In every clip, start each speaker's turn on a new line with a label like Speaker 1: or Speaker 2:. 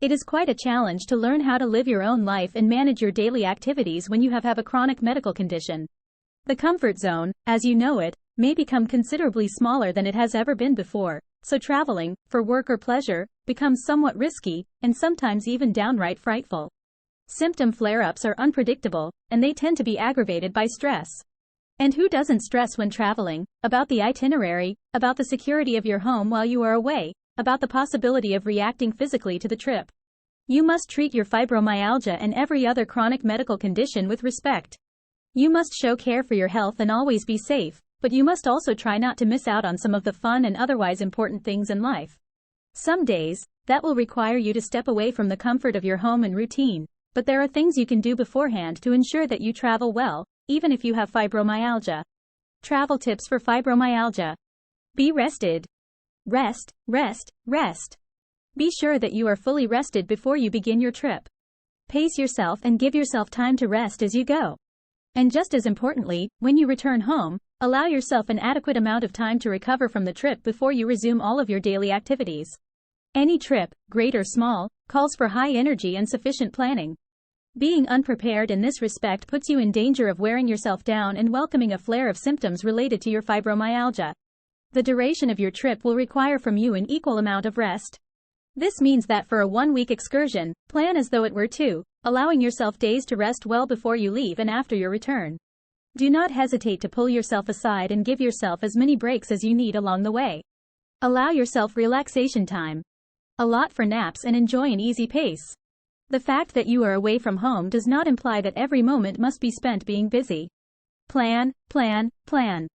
Speaker 1: It is quite a challenge to learn how to live your own life and manage your daily activities when you have a chronic medical condition. The comfort zone, as you know it, may become considerably smaller than it has ever been before, so traveling, for work or pleasure, becomes somewhat risky, and sometimes even downright frightful. Symptom flare-ups are unpredictable, and they tend to be aggravated by stress. And who doesn't stress when traveling? About the itinerary, about the security of your home while you are away, about the possibility of reacting physically to the trip. You must treat your fibromyalgia and every other chronic medical condition with respect. You must show care for your health and always be safe, but you must also try not to miss out on some of the fun and otherwise important things in life. Some days, that will require you to step away from the comfort of your home and routine, but there are things you can do beforehand to ensure that you travel well, even if you have fibromyalgia. Travel tips for fibromyalgia. Be rested. Rest, rest, rest. Be sure that you are fully rested before you begin your trip. Pace yourself and give yourself time to rest as you go. And just as importantly, when you return home, allow yourself an adequate amount of time to recover from the trip before you resume all of your daily activities. Any trip, great or small, calls for high energy and sufficient planning. Being unprepared in this respect puts you in danger of wearing yourself down and welcoming a flare of symptoms related to your fibromyalgia. The duration of your trip will require from you an equal amount of rest. This means that for a 1-week excursion, plan as though it were 2, allowing yourself days to rest well before you leave and after your return. Do not hesitate to pull yourself aside and give yourself as many breaks as you need along the way. Allow yourself relaxation time. Allot for naps and enjoy an easy pace. The fact that you are away from home does not imply that every moment must be spent being busy. Plan, plan, plan.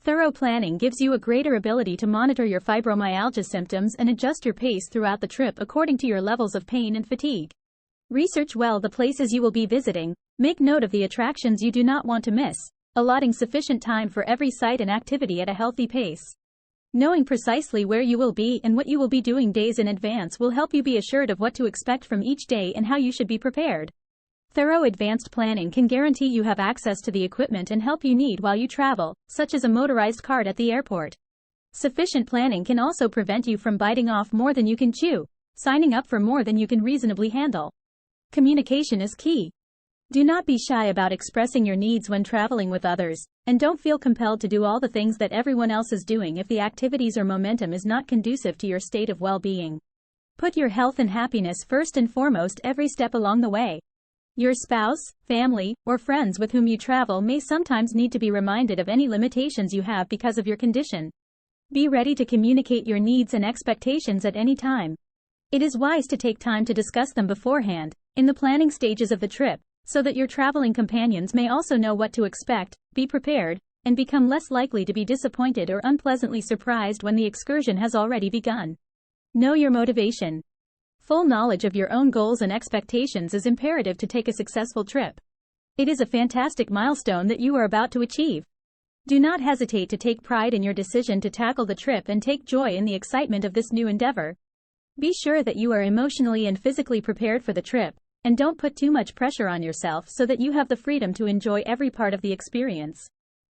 Speaker 1: Thorough planning gives you a greater ability to monitor your fibromyalgia symptoms and adjust your pace throughout the trip according to your levels of pain and fatigue. Research well the places you will be visiting, make note of the attractions you do not want to miss, allotting sufficient time for every site and activity at a healthy pace. Knowing precisely where you will be and what you will be doing days in advance will help you be assured of what to expect from each day and how you should be prepared. Thorough advanced planning can guarantee you have access to the equipment and help you need while you travel, such as a motorized cart at the airport. Sufficient planning can also prevent you from biting off more than you can chew, signing up for more than you can reasonably handle. Communication is key. Do not be shy about expressing your needs when traveling with others, and don't feel compelled to do all the things that everyone else is doing if the activities or momentum is not conducive to your state of well-being. Put your health and happiness first and foremost every step along the way. Your spouse, family, or friends with whom you travel may sometimes need to be reminded of any limitations you have because of your condition. Be ready to communicate your needs and expectations at any time. It is wise to take time to discuss them beforehand, in the planning stages of the trip, so that your traveling companions may also know what to expect, be prepared, and become less likely to be disappointed or unpleasantly surprised when the excursion has already begun. Know your motivation. Full knowledge of your own goals and expectations is imperative to take a successful trip. It is a fantastic milestone that you are about to achieve. Do not hesitate to take pride in your decision to tackle the trip and take joy in the excitement of this new endeavor. Be sure that you are emotionally and physically prepared for the trip, and don't put too much pressure on yourself so that you have the freedom to enjoy every part of the experience.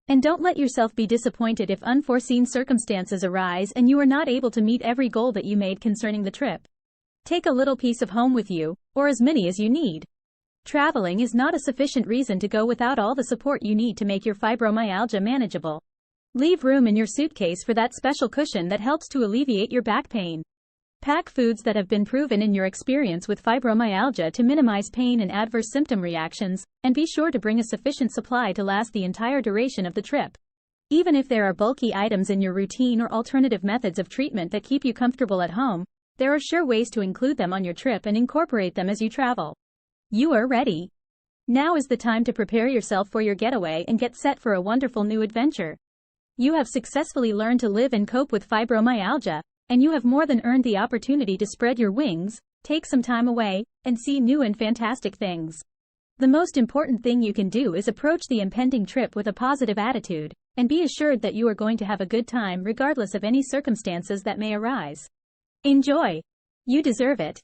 Speaker 1: And don't let yourself be disappointed if unforeseen circumstances arise and you are not able to meet every goal that you made concerning the trip. Take a little piece of home with you, or as many as you need. Traveling is not a sufficient reason to go without all the support you need to make your fibromyalgia manageable. Leave room in your suitcase for that special cushion that helps to alleviate your back pain. Pack foods that have been proven in your experience with fibromyalgia to minimize pain and adverse symptom reactions, and be sure to bring a sufficient supply to last the entire duration of the trip. Even if there are bulky items in your routine or alternative methods of treatment that keep you comfortable at home, there are sure ways to include them on your trip and incorporate them as you travel. You are ready. Now is the time to prepare yourself for your getaway and get set for a wonderful new adventure. You have successfully learned to live and cope with fibromyalgia, and you have more than earned the opportunity to spread your wings, take some time away, and see new and fantastic things. The most important thing you can do is approach the impending trip with a positive attitude, and be assured that you are going to have a good time regardless of any circumstances that may arise. Enjoy. You deserve it.